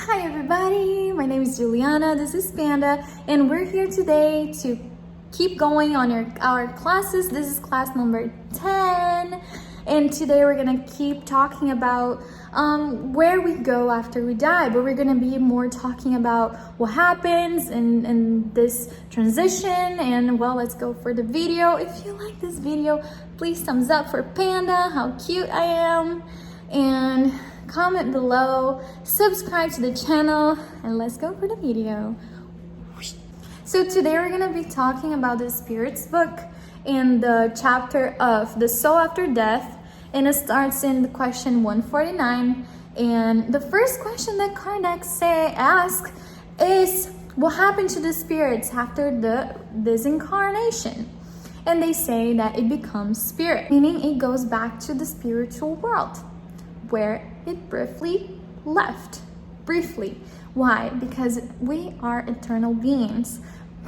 Hi everybody, my name is Juliana, this is Panda, and we're here today to keep going on our classes. This is class number 10, and today we're gonna keep talking about where we go after we die, but we're gonna be more talking about what happens in this transition. And well, let's go for the video. If you like this video, please thumbs up for Panda, how cute I am, and comment below, subscribe to the channel, and let's go for the video. So today we're gonna be talking about the Spirit's book in the chapter of the soul after death, and it starts in the question 149. And the first question that Kardec asks is, what happened to the spirits after the disincarnation? And they say that it becomes spirit, meaning it goes back to the spiritual world, where it briefly left. Briefly. Why? Because we are eternal beings,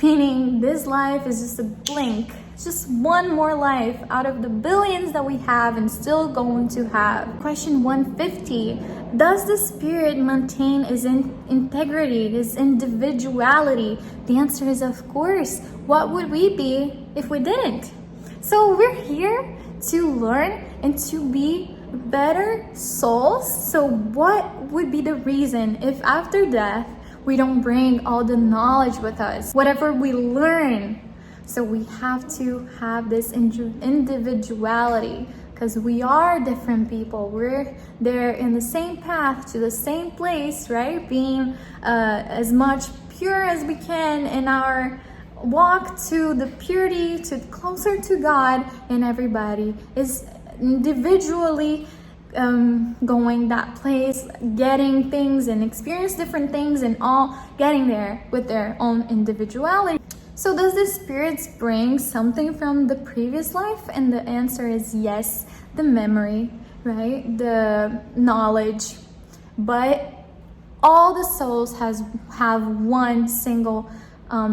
meaning this life is just a blink. It's just one more life out of the billions that we have and still going to have. Question 150. Does the spirit maintain its integrity, its individuality? The answer is of course. What would we be if we didn't? So we're here to learn and to be better souls. So what would be the reason if after death we don't bring all the knowledge with us, whatever we learn? So we have to have this individuality, because we are different people. We're there in the same path to the same place, right? Being as much pure as we can in our walk to the purity, to closer to God, and everybody is individually going that place, getting things and experience different things, and all getting there with their own individuality. So does the spirits bring something from the previous life? And the answer is yes, the memory, right? The knowledge. But all the souls have one single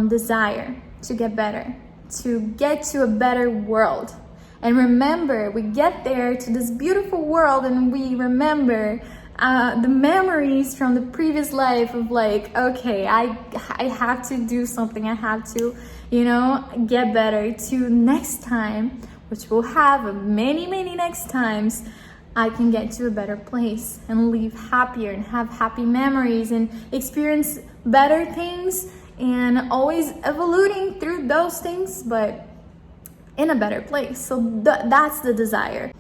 desire: to get better, to get to a better world. And remember, we get there to this beautiful world and we remember the memories from the previous life of like, okay, I have to do something, I have to, get better, to next time, which we'll have many next times, I can get to a better place and live happier and have happy memories and experience better things, and always evolving through those things, but in a better place. So that's the desire.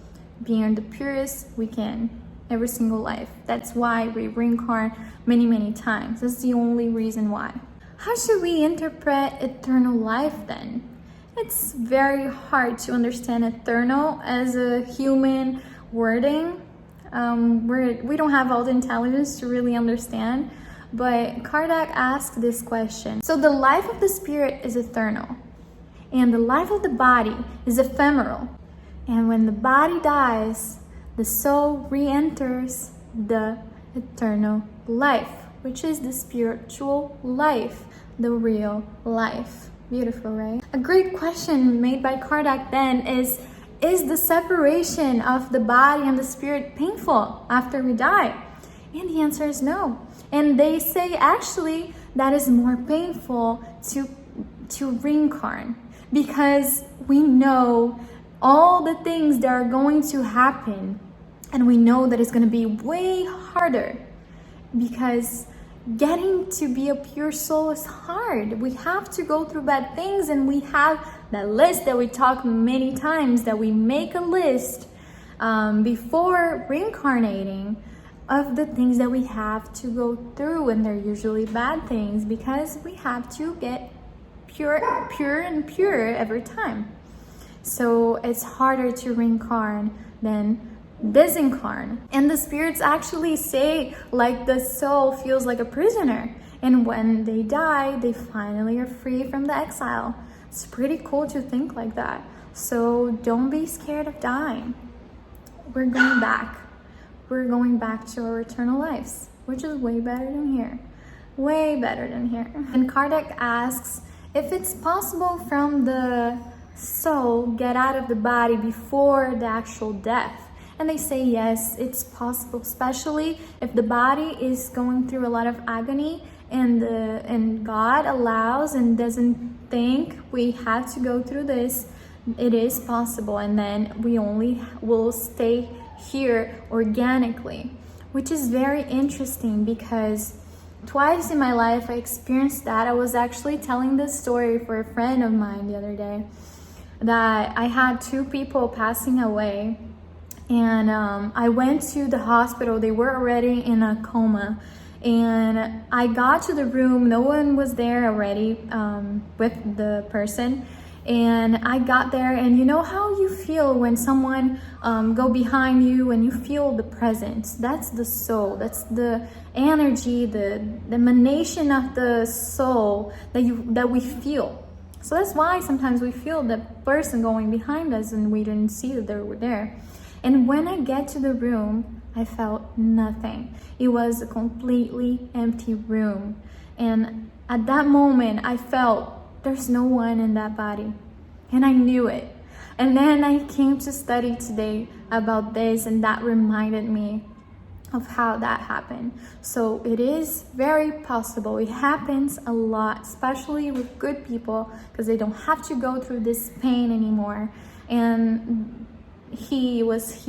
Being the purest we can every single life. That's why we reincarnate many times. That's the only reason why. How should we interpret eternal life then? It's very hard to understand eternal as a human wording. We don't have all the intelligence to really understand, but Kardec asked this question. So the life of the spirit is eternal, and the life of the body is ephemeral. And when the body dies, the soul re-enters the eternal life, which is the spiritual life, the real life. Beautiful, right? A great question made by Kardec then is the separation of the body and the spirit painful after we die? And the answer is no. And they say actually that is more painful to reincarnate, because we know all the things that are going to happen, and we know that it's going to be way harder, because getting to be a pure soul is hard. We have to go through bad things, and we have that list that we talk many times, that we make a list before reincarnating of the things that we have to go through, and they're usually bad things, because we have to get pure and purer every time. So it's harder to reincarnate than disincarnate. And the spirits actually say like the soul feels like a prisoner, and when they die, they finally are free from the exile. It's pretty cool to think like that. So don't be scared of dying. We're going back. We're going back to our eternal lives, which is way better than here. Way better than here. And Kardec asks if it's possible from the soul get out of the body before the actual death. And they say yes, it's possible, especially if the body is going through a lot of agony and God allows and doesn't think we have to go through this. It is possible, and then we only will stay here organically, which is very interesting because twice in my life I experienced that. I was actually telling this story for a friend of mine the other day, that I had 2 people passing away, and I went to the hospital. They were already in a coma, and I got to the room. No one was there already with the person. And I got there, and you know how you feel when someone go behind you and you feel the presence? That's the soul. That's the energy, the emanation of the soul that we feel. So that's why sometimes we feel the person going behind us and we didn't see that they were there. And when I get to the room, I felt nothing. It was a completely empty room. And at that moment, I felt there's no one in that body. And I knew it. And then I came to study today about this, and that reminded me of how that happened. So it is very possible. It happens a lot, especially with good people, because they don't have to go through this pain anymore. And he was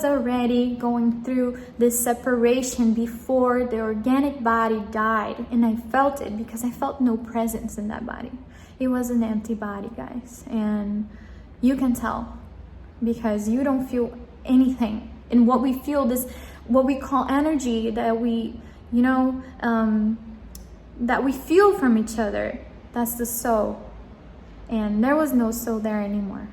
already going through this separation before the organic body died, and I felt it because I felt no presence in that body. It was an empty body, guys, and you can tell because you don't feel anything. And what we feel, this what we call energy, that we that we feel from each other, that's the soul. And there was no soul there anymore.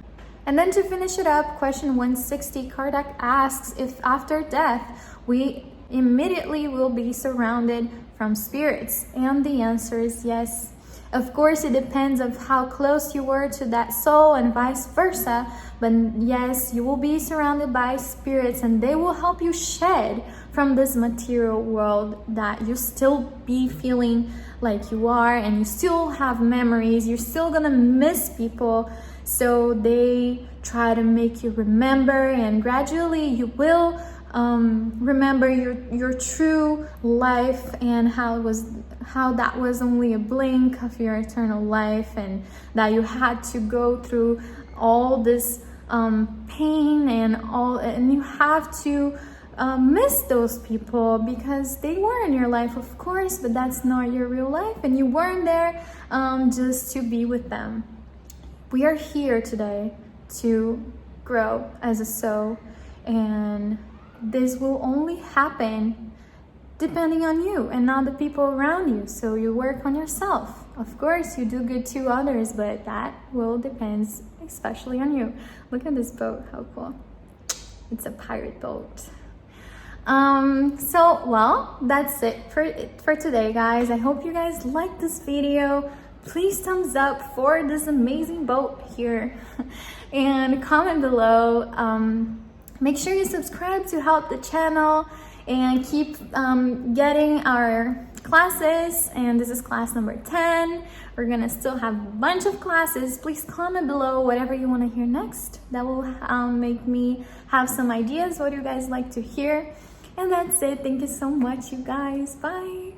And then to finish it up, question 160, Kardec asks if after death we immediately will be surrounded from spirits. And the answer is yes. Of course, it depends on how close you were to that soul and vice versa. But yes, you will be surrounded by spirits, and they will help you shed from this material world that you still be feeling like you are, and you still have memories. You're still gonna miss people. So they try to make you remember, and gradually you will remember your true life and how that was only a blink of your eternal life, and that you had to go through all this pain and you have to miss those people because they were in your life, of course, but that's not your real life, and you weren't there just to be with them. We are here today to grow as a soul, and this will only happen depending on you and not the people around you. So you work on yourself. Of course, you do good to others, but that will depend especially on you. Look at this boat, how cool. It's a pirate boat. Well, that's it for today, guys. I hope you guys liked this video. Please thumbs up for this amazing boat here and comment below. Make sure you subscribe to help the channel and keep getting our classes. And this is class number 10. We're gonna still have a bunch of classes. Please comment below whatever you want to hear next. That will make me have some ideas what you guys like to hear. And that's it. Thank you so much, you guys. Bye.